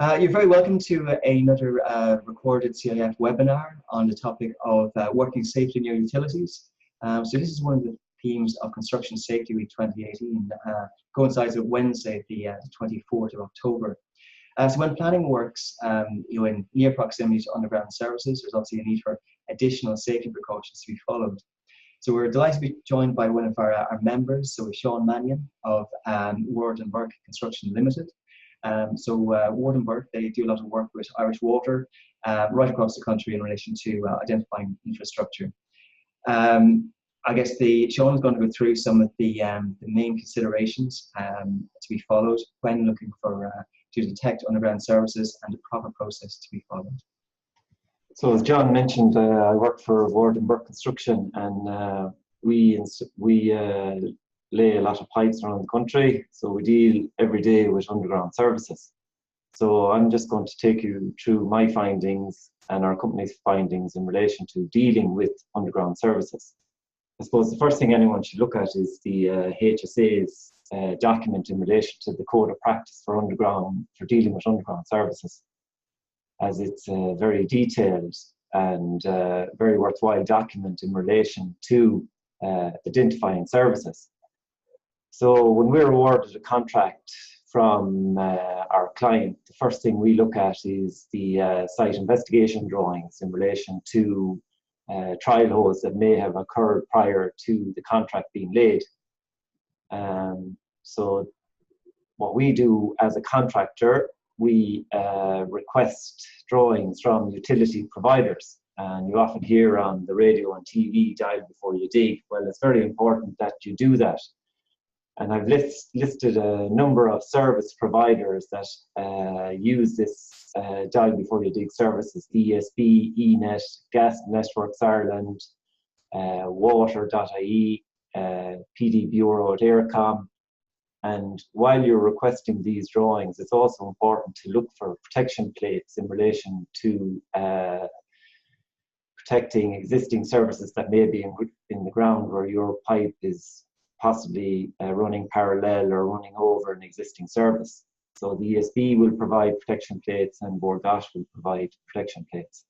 You're very welcome to another recorded CIF webinar on the topic of working safely near utilities. So this is one of the themes of Construction Safety Week 2018, coincides with Wednesday, the 24th of October. So when planning works in near proximity to underground services, there's obviously a need for additional safety precautions to be followed. So we're delighted to be joined by one of our members, so Sean Mannion of Ward Burke Construction Ltd. Ward Burke, they do a lot of work with Irish Water right across the country in relation to identifying infrastructure. I guess Sean is going to go through some of the main considerations to be followed when looking for to detect underground services and the proper process to be followed. So as John mentioned, I work for Ward Burke Construction, and we lay a lot of pipes around the country, so we deal every day with underground services. So I'm just going to take you through my findings and our company's findings in relation to dealing with underground services. I suppose the first thing anyone should look at is the HSA's document in relation to the code of practice for dealing with underground services, as it's a very detailed and very worthwhile document in relation to identifying services. So when we're awarded a contract from our client, the first thing we look at is the site investigation drawings in relation to trial holes that may have occurred prior to the contract being laid. So what we do as a contractor, we request drawings from utility providers. And you often hear on the radio and TV, dial before you dig. Well, it's very important that you do that. And I've listed a number of service providers that use this dial before you dig services: ESB, ENET, Gas Networks Ireland, Water.ie, PD Bureau at Aircom. And while you're requesting these drawings, it's also important to look for protection plates in relation to protecting existing services that may be in the ground where your pipe is possibly running parallel or running over an existing service. So the ESB will provide protection plates and Ward will provide protection plates.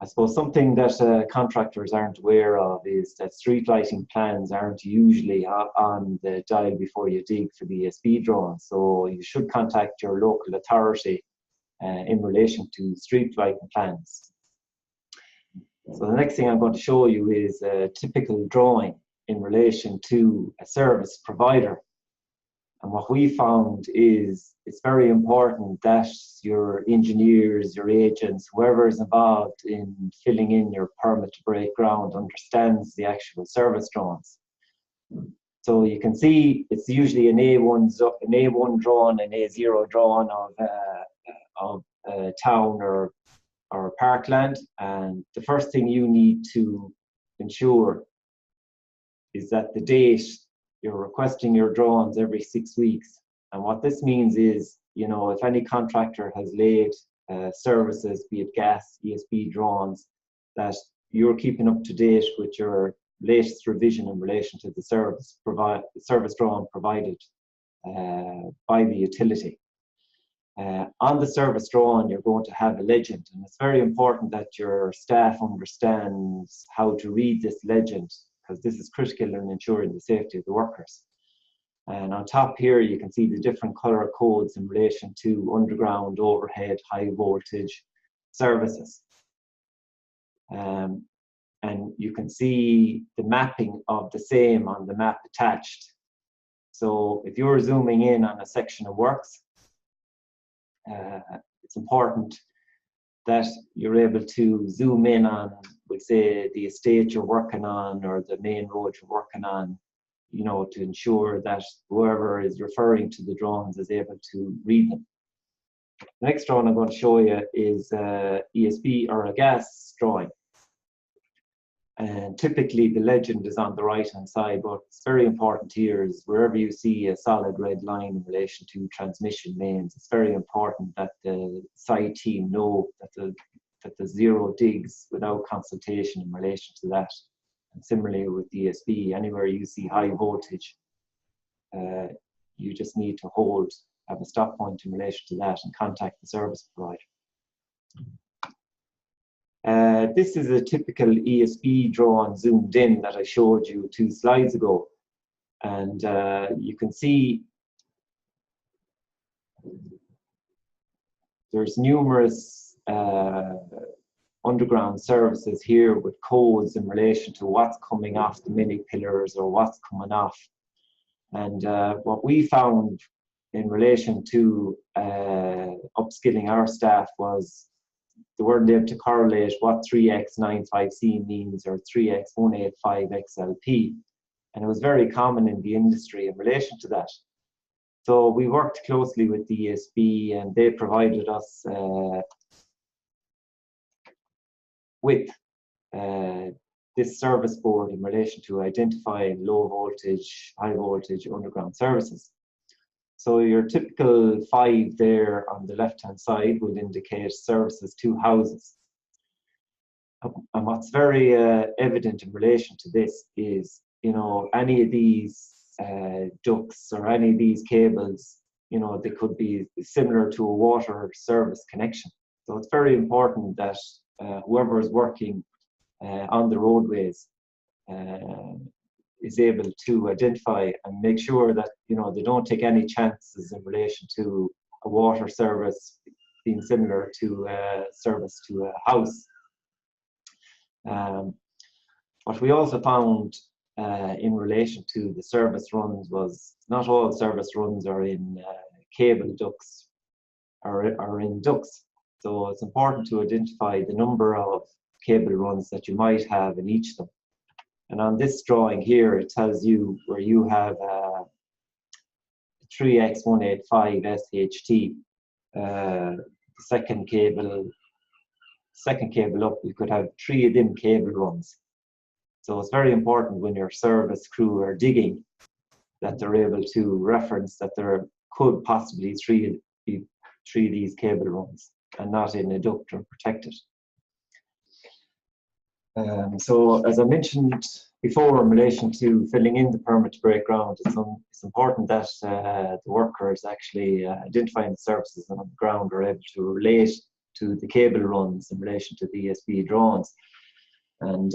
I suppose something that contractors aren't aware of is that street lighting plans aren't usually on the dial before you dig for the ESB drawings. So you should contact your local authority in relation to street lighting plans. So the next thing I'm going to show you is a typical drawing in relation to a service provider. And what we found is it's very important that your engineers, your agents, whoever is involved in filling in your permit to break ground understands the actual service drawings. So you can see it's usually an A1 drawing, an A0 drawing of a town or parkland. And the first thing you need to ensure is that the date you're requesting your drawings every 6 weeks. And what this means is, if any contractor has laid services, be it gas, ESB drawings, that you're keeping up to date with your latest revision in relation to the service drawing provided by the utility. On the service drawing, you're going to have a legend, and it's very important that your staff understands how to read this legend, because this is critical in ensuring the safety of the workers. And on top here, you can see the different colour codes in relation to underground, overhead, high voltage services. And you can see the mapping of the same on the map attached. So if you're zooming in on a section of works, it's important that you're able to zoom in on, we'll say, the estate you're working on or the main road you're working on, to ensure that whoever is referring to the drawings is able to read them. The next drawing I'm going to show you is ESB or a gas drawing. And typically the legend is on the right hand side, but it's very important here is wherever you see a solid red line in relation to transmission mains, it's very important that the site team know that the zero digs without consultation in relation to that. And similarly with ESB, anywhere you see high voltage, you just need to hold have a stop point in relation to that and contact the service provider. This is a typical ESB drawn zoomed in that I showed you 2 slides ago. And you can see there's numerous underground services here with codes in relation to what's coming off the mini pillars or what's coming off. And what we found in relation to upskilling our staff was they weren't able to correlate what 3X95C means or 3X185XLP. And it was very common in the industry in relation to that. So we worked closely with the ESB, and they provided us with this service board in relation to identifying low voltage, high voltage underground services. So your typical 5 there on the left-hand side would indicate services to houses. And what's very evident in relation to this is, you know, any of these ducts or any of these cables, you know, they could be similar to a water service connection. So it's very important that whoever is working on the roadways is able to identify and make sure that, you know, they don't take any chances in relation to a water service being similar to a service to a house. What we also found in relation to the service runs was not all service runs are in cable ducts or in ducts. So it's important to identify the number of cable runs that you might have in each of them. And on this drawing here, it tells you where you have 3X185 SHT. The second cable up, you could have 3 of them cable runs. So it's very important when your service crew are digging that they're able to reference that there could possibly be 3 of these cable runs and not in a duct or protected. So as I mentioned before in relation to filling in the permit to break ground, it's important that the workers actually identifying the services on the ground are able to relate to the cable runs in relation to the ESB drawings. And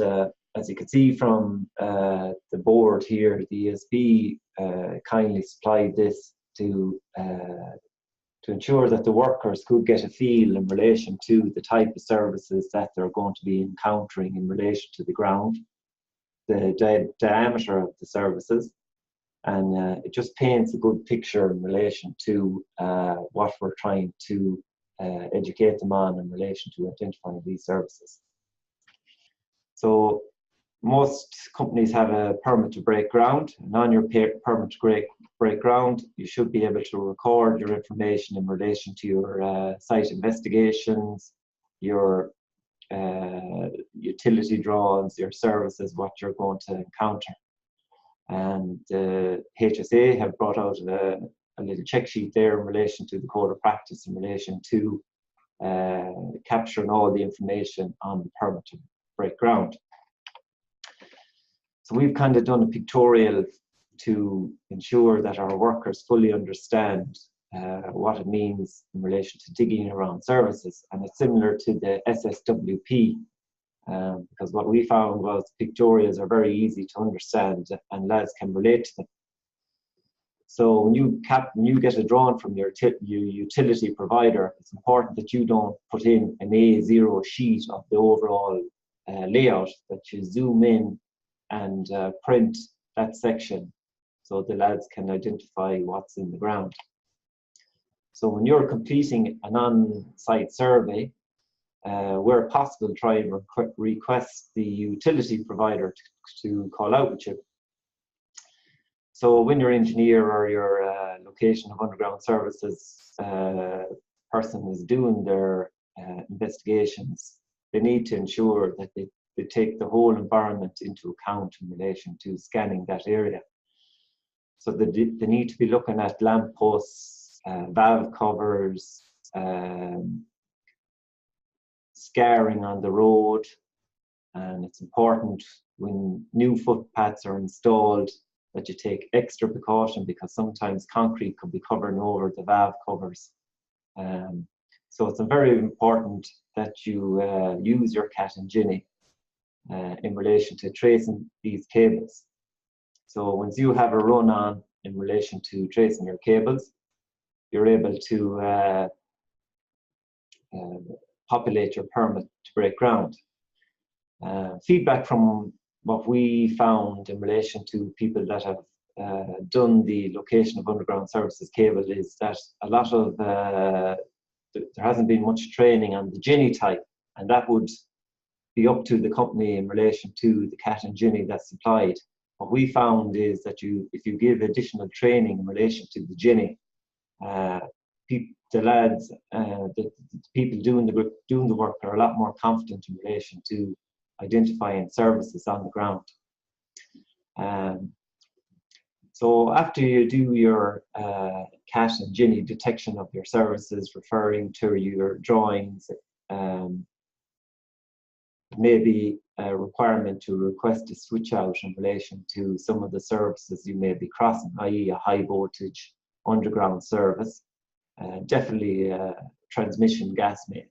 as you can see from the board here, the ESB kindly supplied this to ensure that the workers could get a feel in relation to the type of services that they're going to be encountering in relation to the ground, the diameter of the services, and it just paints a good picture in relation to what we're trying to educate them on in relation to identifying these services. So most companies have a permit to break ground, and on your permit to break ground, you should be able to record your information in relation to your site investigations, your utility drawings, your services, what you're going to encounter. And HSA have brought out a little check sheet there in relation to the code of practice in relation to capturing all the information on the permit to break ground. So we've kind of done a pictorial to ensure that our workers fully understand what it means in relation to digging around services, and it's similar to the SSWP because what we found was pictorials are very easy to understand and lads can relate to them. So when you get a drawing from your utility provider, it's important that you don't put in an A0 sheet of the overall layout, that you zoom in and print that section so the lads can identify what's in the ground. So when you're completing an on-site survey, where possible, try and request the utility provider to call out with you. So when your engineer or your location of underground services person is doing their investigations, they need to ensure that they take the whole environment into account in relation to scanning that area. So they need to be looking at lamp posts, valve covers, scarring on the road, and it's important when new footpaths are installed that you take extra precaution, because sometimes concrete could be covering over the valve covers. So it's very important that you use your cat and ginny in relation to tracing these cables. So once you have a run on in relation to tracing your cables, you're able to populate your permit to break ground. Feedback from what we found in relation to people that have done the location of underground services cable is that a lot of there hasn't been much training on the ginny type, and that would be up to the company in relation to the cat and ginny that's supplied. What we found is that if you give additional training in relation to the ginny, the lads, the people doing the work are a lot more confident in relation to identifying services on the ground. So after you do your cat and ginny detection of your services, referring to your drawings, maybe a requirement to request a switch out in relation to some of the services you may be crossing, i.e. a high voltage underground service, definitely a transmission gas main.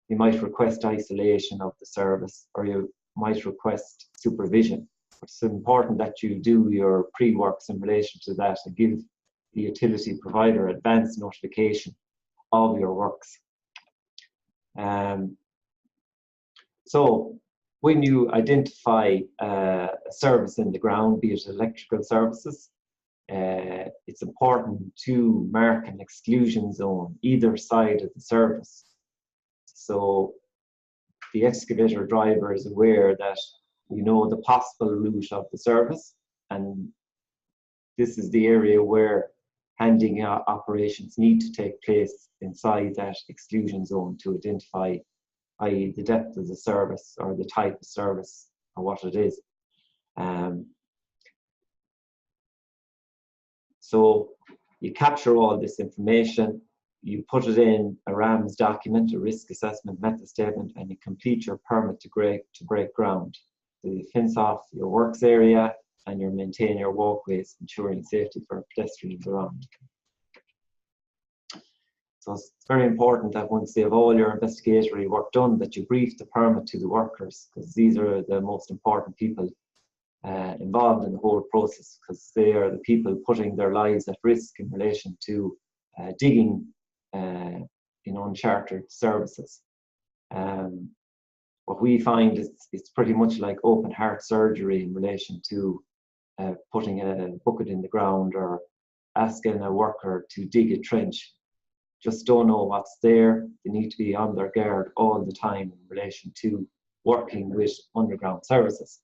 You might request isolation of the service, or you might request supervision. It's important that you do your pre-works in relation to that and give the utility provider advance notification of your works. So when you identify a service in the ground, be it electrical services, it's important to mark an exclusion zone either side of the service. So the excavator driver is aware that you know the possible route of the service, and this is the area where handing operations need to take place inside that exclusion zone to identify, i.e. the depth of the service or the type of service or what it is. So you capture all this information, you put it in a RAMS document, a risk assessment method statement, and you complete your permit to break ground. So you fence off your works area and you maintain your walkways, ensuring safety for pedestrians around. So it's very important that once you have all your investigatory work done, that you brief the permit to the workers, because these are the most important people involved in the whole process, because they are the people putting their lives at risk in relation to digging in uncharted services. What we find is it's pretty much like open heart surgery in relation to putting a bucket in the ground or asking a worker to dig a trench. Just don't know what's there. They need to be on their guard all the time in relation to working with underground services.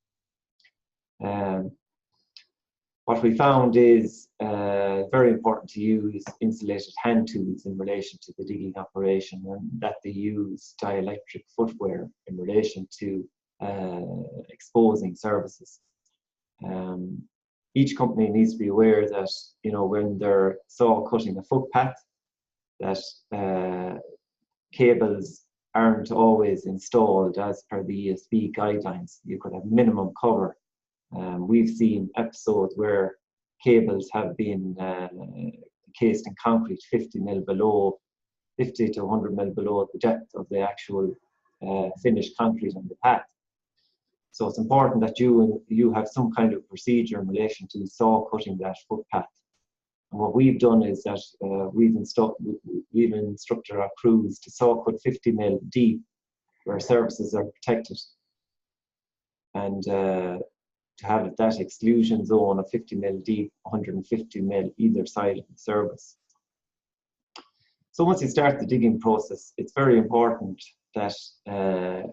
What we found is very important to use insulated hand tools in relation to the digging operation, and that they use dielectric footwear in relation to exposing services. Each company needs to be aware that, you know, when they're saw cutting a footpath, that cables aren't always installed as per the ESB guidelines. You could have minimum cover. We've seen episodes where cables have been encased in concrete 50 to 100 mil below the depth of the actual finished concrete on the path. So it's important that you have some kind of procedure in relation to saw cutting that footpath. And what we've done is that we've instructed our crews to saw cut 50 mil deep where services are protected, and to have that exclusion zone of 50 mil deep, 150 mil either side of the service. So once you start the digging process, it's very important that the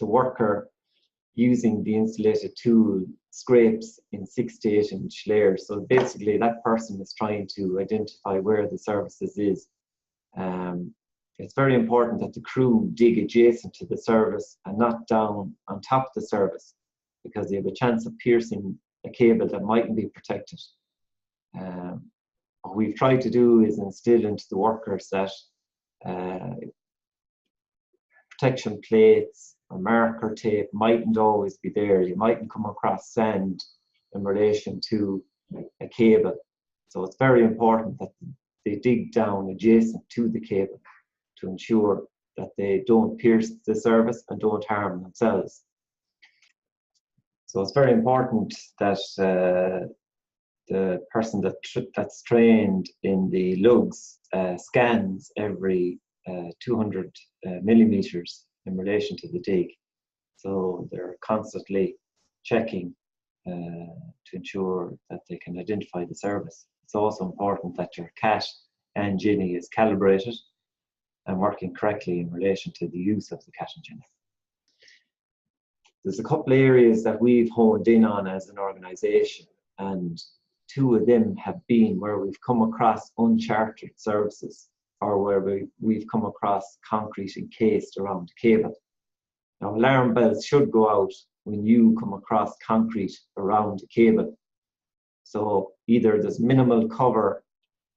worker using the insulated tool scrapes in 6 to 8 inch layers. So basically that person is trying to identify where the services is. It's very important that the crew dig adjacent to the service and not down on top of the service, because they have a chance of piercing a cable that mightn't be protected. What we've tried to do is instill into the workers that protection plates or marker tape mightn't always be there. You mightn't come across sand in relation to a cable. So it's very important that they dig down adjacent to the cable to ensure that they don't pierce the service and don't harm themselves. So it's very important that the person that's trained in the lugs scans every 200 millimeters in relation to the dig. So they're constantly checking to ensure that they can identify the service. It's also important that your cat and Ginny is calibrated and working correctly in relation to the use of the cat and Ginny. There's a couple of areas that we've honed in on as an organisation, and two of them have been where we've come across uncharted services or where we've come across concrete encased around the cable. Now, alarm bells should go out when you come across concrete around the cable. So either there's minimal cover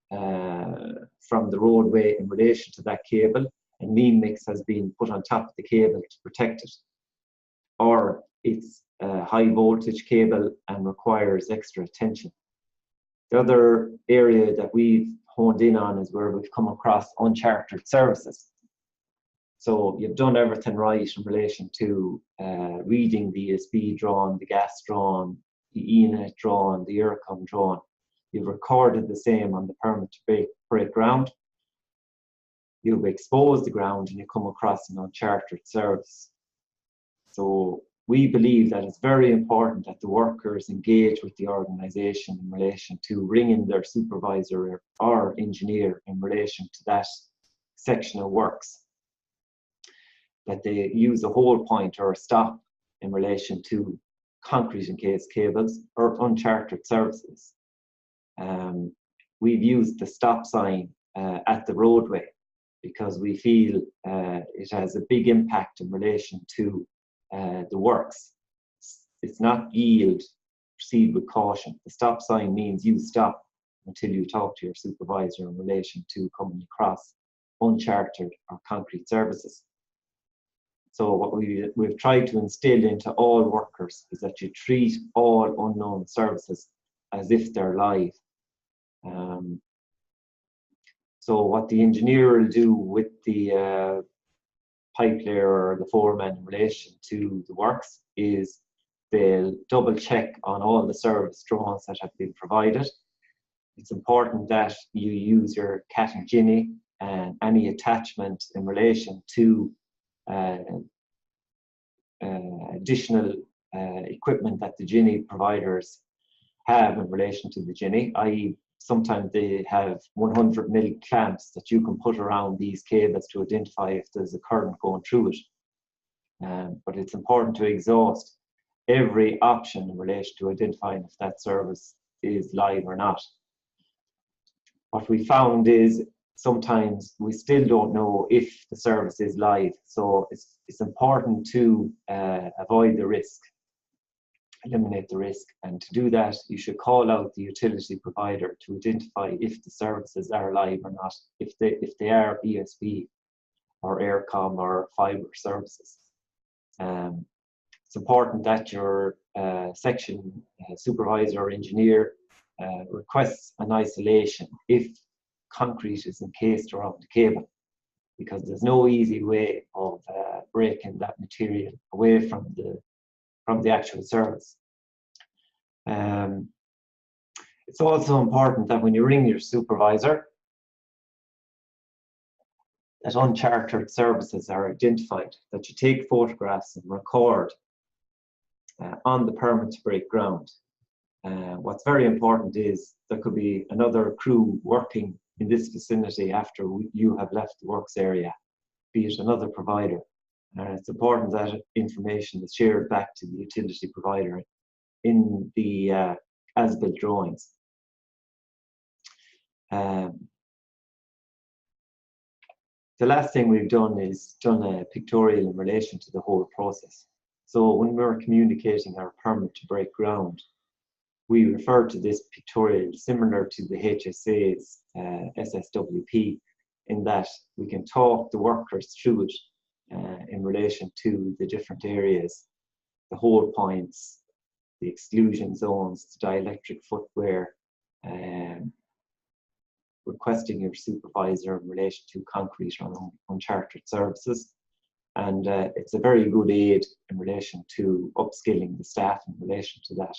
from the roadway in relation to that cable, and lean mix has been put on top of the cable to protect it, or it's a high voltage cable and requires extra attention. The other area that we've honed in on is where we've come across uncharted services. So you've done everything right in relation to reading the ESB drawn, the gas drawn, the ENET drawn, the ERCOM drawn. You've recorded the same on the permit to break ground. You've exposed the ground and you come across an uncharted service. So we believe that it's very important that the workers engage with the organisation in relation to ringing their supervisor or engineer in relation to that section of works, that they use a hold point or a stop in relation to concrete encased cables or uncharted services. We've used the stop sign at the roadway because we feel it has a big impact in relation to the works. It's not yield, proceed with caution. The stop sign means you stop until you talk to your supervisor in relation to coming across uncharted or concrete services. So what we've tried to instill into all workers is that you treat all unknown services as if they're live. So what the engineer will do with the pipe layer or the foreman in relation to the works is they'll double check on all the service drawings that have been provided. It's important that you use your cat and Ginny and any attachment in relation to additional equipment that the Ginny providers have in relation to the Ginny, i.e. sometimes they have 100 mil clamps that you can put around these cables to identify if there's a current going through it. But it's important to exhaust every option in relation to identifying if that service is live or not. What we found is sometimes we still don't know if the service is live, so it's important to avoid the risk, eliminate the risk, and to do that you should call out the utility provider to identify if the services are live or not, if they are ESB or ERCOM or fibre services. It's important that your section supervisor or engineer requests an isolation if concrete is encased around the cable, because there's no easy way of breaking that material away from the actual service. It's also important that when you ring your supervisor, that uncharted services are identified, that you take photographs and record on the permit to break ground. What's very important is there could be another crew working in this vicinity after you have left the works area, be it another provider. And it's important that information is shared back to the utility provider in the as-built drawings. The last thing we've done is done a pictorial in relation to the whole process. So when we're communicating our permit to break ground, we refer to this pictorial similar to the HSA's SSWP, in that we can talk the workers through it in relation to the different areas, the hold points, the exclusion zones, the dielectric footwear, requesting your supervisor in relation to concrete or unchartered services. And it's a very good aid in relation to upskilling the staff in relation to that.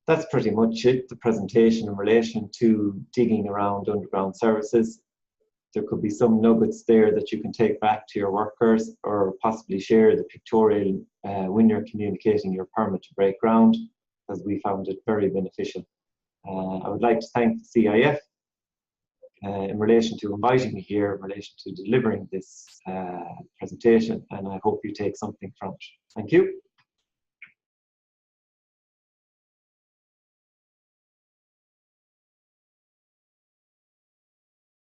That's pretty much it, the presentation in relation to digging around underground services. There could be some nuggets there that you can take back to your workers, or possibly share the pictorial when you're communicating your permit to break ground, because we found it very beneficial. I would like to thank the CIF in relation to inviting me here, in relation to delivering this presentation, and I hope you take something from it. Thank you.